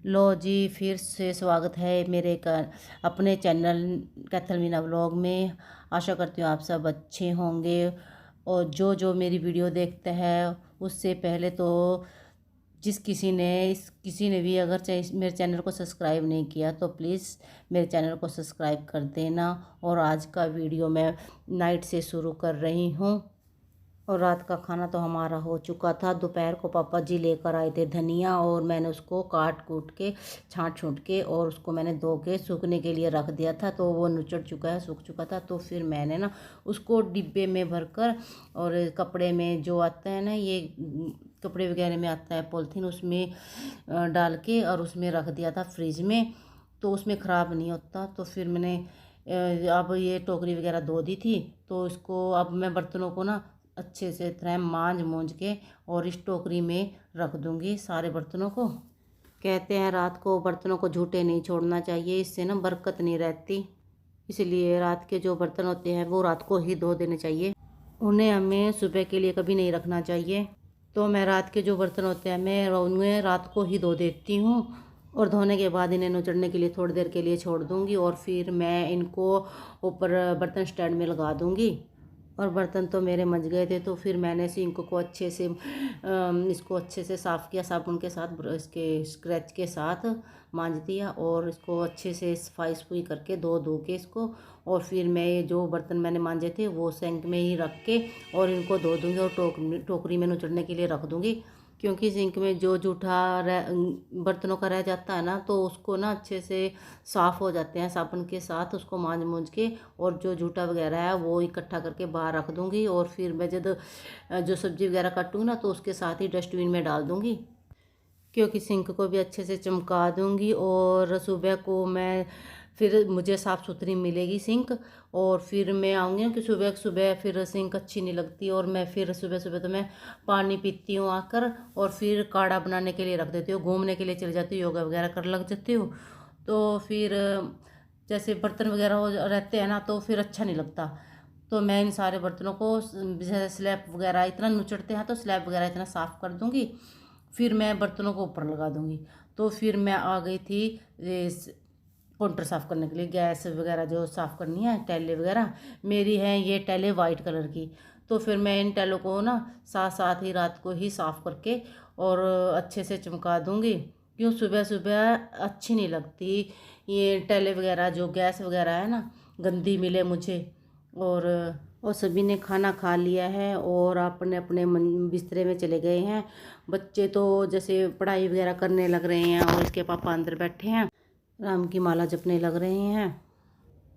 लो जी, फिर से स्वागत है मेरे अपने चैनल कैथल मीना व्लॉग में। आशा करती हूँ आप सब अच्छे होंगे। और जो मेरी वीडियो देखते हैं उससे पहले तो किसी ने भी अगर मेरे चैनल को सब्सक्राइब नहीं किया तो प्लीज़ मेरे चैनल को सब्सक्राइब कर देना। और आज का वीडियो मैं नाइट से शुरू कर रही हूँ। और रात का खाना तो हमारा हो चुका था। दोपहर को पापा जी लेकर आए थे धनिया, और मैंने उसको काट कूट के छाँट छूट के और उसको मैंने धो के सूखने के लिए रख दिया था। तो वो नुचड़ चुका है, सूख चुका था। तो फिर मैंने ना उसको डिब्बे में भरकर और कपड़े में जो आता है ना, ये कपड़े वगैरह में आता है पॉलीथीन, उसमें डाल के और उसमें रख दिया था फ्रिज में। तो उसमें ख़राब नहीं होता। तो फिर मैंने अब ये टोकरी वगैरह धो दी थी। तो इसको अब मैं बर्तनों को ना अच्छे से तरह मांज मूंज के और इस टोकरी में रख दूंगी सारे बर्तनों को। कहते हैं रात को बर्तनों को झूठे नहीं छोड़ना चाहिए, इससे ना बरकत नहीं रहती। इसलिए रात के जो बर्तन होते हैं वो रात को ही धो देने चाहिए, उन्हें हमें सुबह के लिए कभी नहीं रखना चाहिए। तो मैं रात के जो बर्तन होते हैं मैं उन्हें रात को ही धो देती हूँ। और धोने के बाद इन्हें नुचड़ने के लिए थोड़ी देर के लिए छोड़ दूँगी, और फिर मैं इनको ऊपर बर्तन स्टैंड में लगा दूँगी। और बर्तन तो मेरे मंज गए थे। तो फिर मैंने सिंक को अच्छे से इसको अच्छे से साफ़ किया, साबुन के साथ, इसके स्क्रैच के साथ मांज दिया। और इसको अच्छे से सफाई करके धो के इसको, और फिर मैं जो बर्तन मैंने मांजे थे वो सिंक में ही रख के और इनको धो दूँगी और टोकरी में नुचड़ने के लिए रख दूँगी। क्योंकि सिंक में जो जूठा बर्तनों का रह जाता है ना, तो उसको ना अच्छे से साफ़ हो जाते हैं साबुन के साथ, उसको मांज मूंज के। और जो जूठा वगैरह है वो इकट्ठा करके बाहर रख दूँगी। और फिर मैं जब जो सब्ज़ी वगैरह काटूँगी ना, तो उसके साथ ही डस्टबिन में डाल दूँगी। क्योंकि सिंक को भी अच्छे से चमका दूँगी, और सुबह को मैं फिर मुझे साफ़ सुथरी मिलेगी सिंक। और फिर मैं आऊँगी कि सुबह सुबह फिर सिंक अच्छी नहीं लगती। और मैं फिर सुबह सुबह तो मैं पानी पीती हूँ आकर, और फिर काढ़ा बनाने के लिए रख देती हूँ, घूमने के लिए चली जाती हूँ, योगा वगैरह कर लग जाती हूँ। तो फिर जैसे बर्तन वगैरह हो रहते हैं ना, तो फिर अच्छा नहीं लगता। तो मैं इन सारे बर्तनों को जैसे स्लैब वगैरह इतना नुचड़ते हैं तो स्लैब वगैरह इतना साफ़ कर दूँगी। फिर मैं बर्तनों को ऊपर लगा दूँगी। तो फिर मैं आ गई थी काउंटर साफ़ करने के लिए, गैस वगैरह जो साफ़ करनी है, टैले वगैरह मेरी हैं ये टैले वाइट कलर की। तो फिर मैं इन टैलों को ना साथ साथ ही रात को ही साफ़ करके और अच्छे से चमका दूँगी। क्यों सुबह सुबह अच्छी नहीं लगती ये टैले वगैरह, जो गैस वगैरह है ना, गंदी मिले मुझे। और सभी ने खाना खा लिया है और अपने अपने बिस्तरे में चले गए हैं। बच्चे तो जैसे पढ़ाई वगैरह करने लग रहे हैं, और इसके पापा अंदर बैठे हैं, राम की माला जपने लग रहे हैं।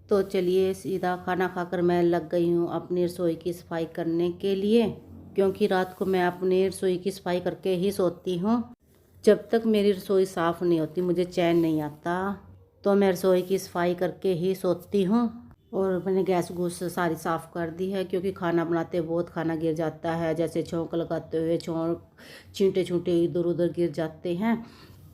तो चलिए सीधा खाना खाकर मैं लग गई हूँ अपनी रसोई की सफाई करने के लिए। क्योंकि रात को मैं अपनी रसोई की सफाई करके ही सोती हूँ। जब तक मेरी रसोई साफ़ नहीं होती मुझे चैन नहीं आता। तो मैं रसोई की सफाई करके ही सोती हूँ। और मैंने गैस गूस सारी साफ़ कर दी है, क्योंकि खाना बनाते बहुत खाना गिर जाता है, जैसे छौंक लगाते हुए छींटे छूंटे इधर उधर गिर जाते हैं।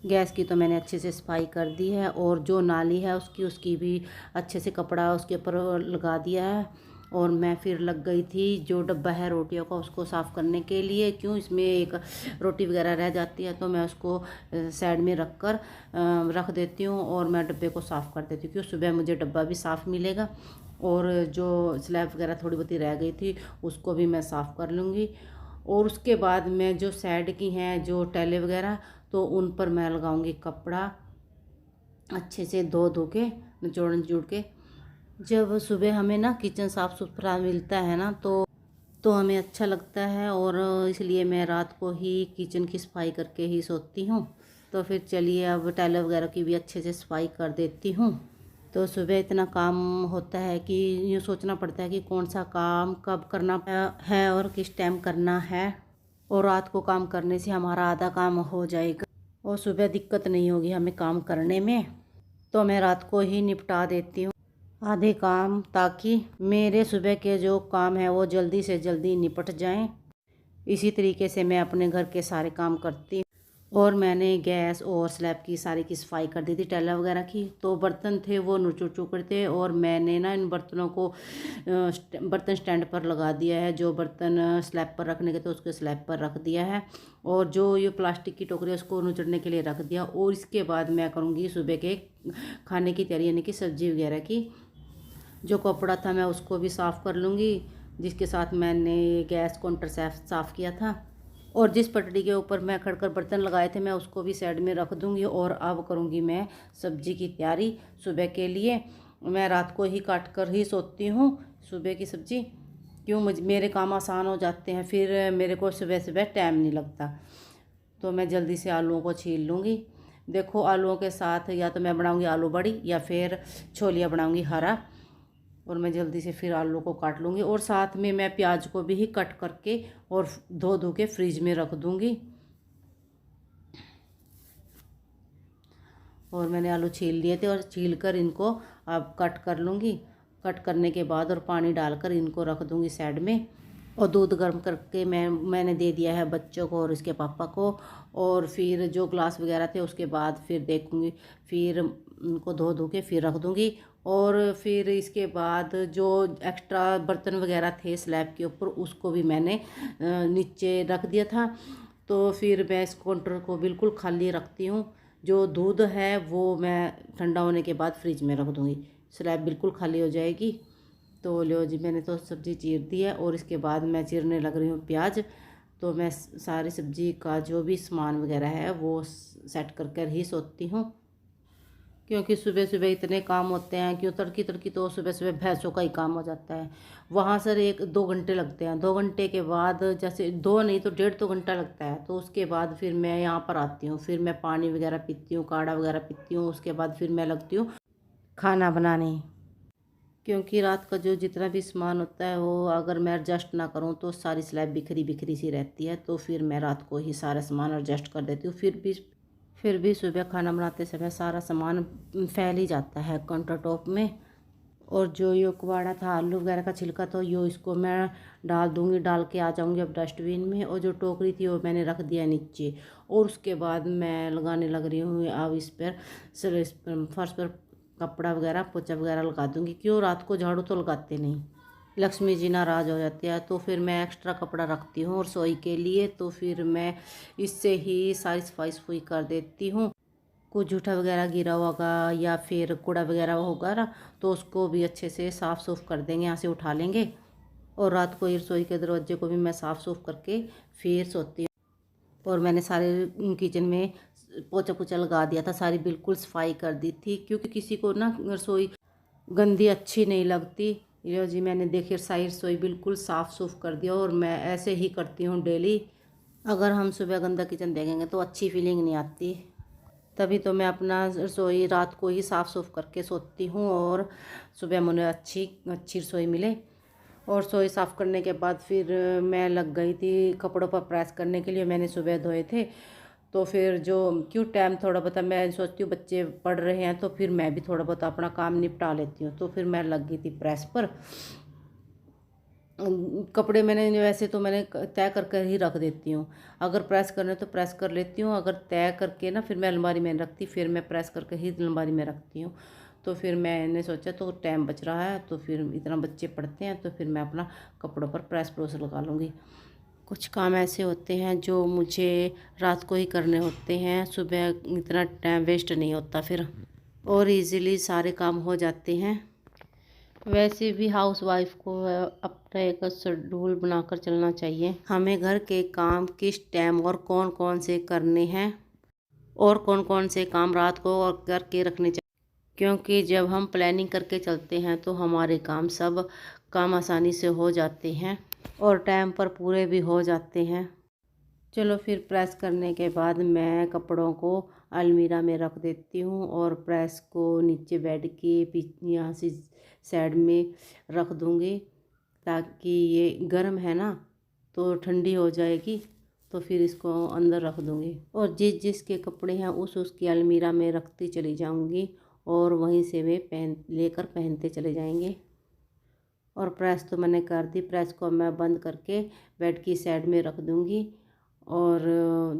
गैस की तो मैंने अच्छे से सफाई कर दी है, और जो नाली है उसकी भी अच्छे से कपड़ा उसके ऊपर लगा दिया है। और मैं फिर लग गई थी जो डब्बा है रोटियों का उसको साफ़ करने के लिए। क्यों इसमें एक रोटी वगैरह रह जाती है, तो मैं उसको साइड में रख देती हूँ, और मैं डब्बे को साफ़ कर देती हूँ। क्यों सुबह मुझे डब्बा भी साफ़ मिलेगा। और जो स्लैब वगैरह थोड़ी बहुत रह गई थी उसको भी मैं साफ़ कर लूँगी। और उसके बाद मैं जो साइड की हैं जो टैले वगैरह, तो उन पर मैं लगाऊंगी कपड़ा अच्छे से धो के निचोड़ के। जब सुबह हमें ना किचन साफ़ सुथरा मिलता है ना, तो हमें अच्छा लगता है। और इसलिए मैं रात को ही किचन की सफाई करके ही सोती हूँ। तो फिर चलिए अब टैले वगैरह की भी अच्छे से सफाई कर देती हूँ। तो सुबह इतना काम होता है कि यूँ सोचना पड़ता है कि कौन सा काम कब करना है और किस टाइम करना है। और रात को काम करने से हमारा आधा काम हो जाएगा, और सुबह दिक्कत नहीं होगी हमें काम करने में। तो मैं रात को ही निपटा देती हूँ आधे काम, ताकि मेरे सुबह के जो काम है वो जल्दी से जल्दी निपट जाएं। इसी तरीके से मैं अपने घर के सारे काम करती हूँ। और मैंने गैस और स्लैब की सारी की सफाई कर दी थी, टाइला वगैरह की। तो बर्तन थे वो नुचुड़ चुकड़ थे, और मैंने ना इन बर्तनों को बर्तन स्टैंड पर लगा दिया है। जो बर्तन स्लैब पर रखने के थे उसको स्लैब पर रख दिया है, और जो ये प्लास्टिक की टोकरी है उसको नुचड़ने के लिए रख दिया। और इसके बाद मैं करूँगी सुबह के खाने की तैयारी, यानी कि सब्जी वगैरह की। जो कपड़ा था मैं उसको भी साफ़ कर लूँगी, जिसके साथ मैंने गैस काउंटर साफ़ किया था। और जिस पटड़ी के ऊपर मैं खड़कर बर्तन लगाए थे मैं उसको भी साइड में रख दूँगी। और अब करूँगी मैं सब्ज़ी की तैयारी सुबह के लिए। मैं रात को ही काट कर ही सोती हूँ सुबह की सब्ज़ी, क्यों मेरे काम आसान हो जाते हैं, फिर मेरे को सुबह सुबह टाइम नहीं लगता। तो मैं जल्दी से आलूओं को छील लूँगी। देखो, आलूओं के साथ या तो मैं बनाऊँगी आलू बड़ी या फिर छोलिया बनाऊँगी हरा। और मैं जल्दी से फिर आलू को काट लूँगी, और साथ में मैं प्याज को भी कट करके और धो के फ्रिज में रख दूँगी। और मैंने आलू छील लिए थे, और छील कर इनको अब कट कर लूँगी। कट करने के बाद और पानी डालकर इनको रख दूँगी साइड में। और दूध गर्म करके मैंने दे दिया है बच्चों को और इसके पापा को। और फिर जो ग्लास वगैरह थे उसके बाद फिर देखूँगी, फिर उनको धो के फिर रख दूँगी। और फिर इसके बाद जो एक्स्ट्रा बर्तन वगैरह थे स्लैब के ऊपर उसको भी मैंने नीचे रख दिया था। तो फिर मैं इस काउंटर को बिल्कुल खाली रखती हूँ। जो दूध है वो मैं ठंडा होने के बाद फ्रिज में रख दूँगी, स्लैब बिल्कुल खाली हो जाएगी। तो लो जी, मैंने तो सब्ज़ी चीर दी है, और इसके बाद मैं चीरने लग रही हूँ प्याज। तो मैं सारी सब्ज़ी का जो भी सामान वगैरह है वो सेट कर कर ही सोती हूँ, क्योंकि सुबह सुबह इतने काम होते हैं। क्यों, तड़की तड़की तो सुबह सुबह भैंसों का ही काम हो जाता है। वहाँ से 1-2 घंटे लगते हैं। 2 घंटे के बाद, जैसे 2 नहीं तो 1.5-2 घंटा लगता है। तो उसके बाद फिर मैं यहाँ पर आती हूँ, फिर मैं पानी वगैरह पीती हूँ, काढ़ा वगैरह पीती हूँ। उसके बाद फिर मैं लगती हूँ खाना बनाने, क्योंकि रात का जो जितना भी सामान होता है वो अगर मैं एडजस्ट ना करूँ तो सारी स्लैब बिखरी बिखरी सी रहती है। तो फिर मैं रात को ही सारा सामान एडजस्ट कर देती हूँ। फिर भी सुबह खाना बनाते समय सारा सामान फैल ही जाता है काउंटर टॉप में। और जो यो कुबाड़ा था आलू वगैरह का छिलका, तो यो इसको मैं डाल दूँगी, डाल के आ जाऊँगी अब डस्टबिन में। और जो टोकरी थी वो मैंने रख दिया नीचे। और उसके बाद मैं लगाने लग रही हूँ अब इस पर फर्श पर कपड़ा वगैरह पोछा वगैरह लगा दूँगी। क्यों, रात को झाड़ू तो लगाते नहीं, लक्ष्मी जी नाराज़ हो जाती है। तो फिर मैं एक्स्ट्रा कपड़ा रखती हूँ और रसोई के लिए। तो फिर मैं इससे ही सारी सफाई सफाई कर देती हूँ। कुछ जूठा वगैरह गिरा होगा या फिर कूड़ा वगैरह होगा ना, तो उसको भी अच्छे से साफ़ सूफ कर देंगे, यहाँ से उठा लेंगे। और रात को रसोई के दरवाजे को भी मैं साफ़ सूफ करके फिर सोती हूँ। और मैंने सारे किचन में पोछा पोछा लगा दिया था, सारी बिल्कुल सफाई कर दी थी, क्योंकि किसी को ना रसोई गंदी अच्छी नहीं लगती। ये जी, मैंने देखिए सारी रसोई बिल्कुल साफ़ सूफ कर दिया, और मैं ऐसे ही करती हूँ डेली। अगर हम सुबह गंदा किचन देखेंगे तो अच्छी फीलिंग नहीं आती। तभी तो मैं अपना रसोई रात को ही साफ़ सूफ करके सोती हूँ, और सुबह मुझे अच्छी अच्छी रसोई मिले। और रसोई साफ़ करने के बाद फिर मैं लग गई थी कपड़ों पर प्रेस करने के लिए, मैंने सुबह धोए थे। तो फिर जो क्यों टाइम थोड़ा बहुत मैं सोचती हूँ बच्चे पढ़ रहे हैं तो फिर मैं भी थोड़ा बहुत अपना काम निपटा लेती हूँ। तो फिर मैं लग गई थी प्रेस पर। कपड़े मैंने वैसे तो मैंने तय कर कर ही रख देती हूँ। अगर प्रेस करने तो प्रेस कर लेती हूँ, अगर तय करके ना फिर मैं अलमारी में रखती, फिर मैं प्रेस करके ही अलमारी में रखती हूँ। तो फिर मैंने सोचा तो टाइम बच रहा है, तो फिर इतना बच्चे पढ़ते हैं तो फिर मैं अपना कपड़ों पर प्रेस प्रोस लगा लूँगी। कुछ काम ऐसे होते हैं जो मुझे रात को ही करने होते हैं, सुबह इतना टाइम वेस्ट नहीं होता फिर, और इजीली सारे काम हो जाते हैं। वैसे भी हाउस वाइफ को अपना एक शेड्यूल बनाकर चलना चाहिए, हमें घर के काम किस टाइम और कौन कौन से करने हैं, और कौन कौन से काम रात को और करके रखने चाहिए। क्योंकि जब हम प्लानिंग करके चलते हैं तो हमारे सब काम आसानी से हो जाते हैं और टाइम पर पूरे भी हो जाते हैं। चलो, फिर प्रेस करने के बाद मैं कपड़ों को अलमीरा में रख देती हूँ, और प्रेस को नीचे बेड के यहाँ से साइड में रख दूँगी, ताकि ये गर्म है ना तो ठंडी हो जाएगी। तो फिर इसको अंदर रख दूँगी, और जिस जिसके कपड़े हैं उसकी अलमीरा में रखती चली जाऊँगी, और वहीं से वे पहनते चले जाएंगे। और प्रेस तो मैंने कर दी, प्रेस को मैं बंद करके बेड की साइड में रख दूँगी। और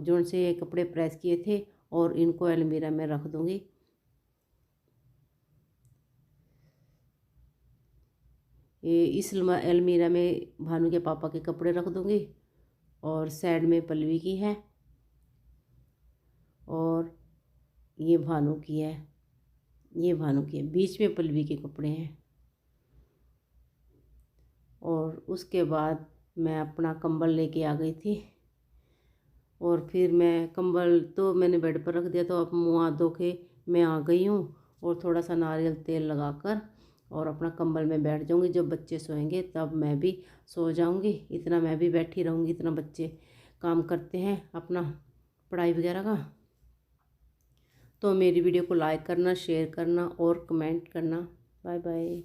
जोन से ये कपड़े प्रेस किए थे, और इनको अलमीरा में रख दूँगी। ये इस अलमीरा में भानु के पापा के कपड़े रख दूँगी, और साइड में पल्लवी की है, और ये भानु की है, ये भानु की है, बीच में पल्लवी के कपड़े हैं। और उसके बाद मैं अपना कंबल लेके आ गई थी, और फिर मैं कंबल तो मैंने बेड पर रख दिया, तो अब मुँह हाथ धो के मैं आ गई हूँ, और थोड़ा सा नारियल तेल लगाकर और अपना कंबल में बैठ जाऊँगी। जब बच्चे सोएंगे तब मैं भी सो जाऊँगी, इतना मैं भी बैठी रहूँगी, इतना बच्चे काम करते हैं अपना पढ़ाई वगैरह का। तो मेरी वीडियो को लाइक करना, शेयर करना और कमेंट करना। Bye bye.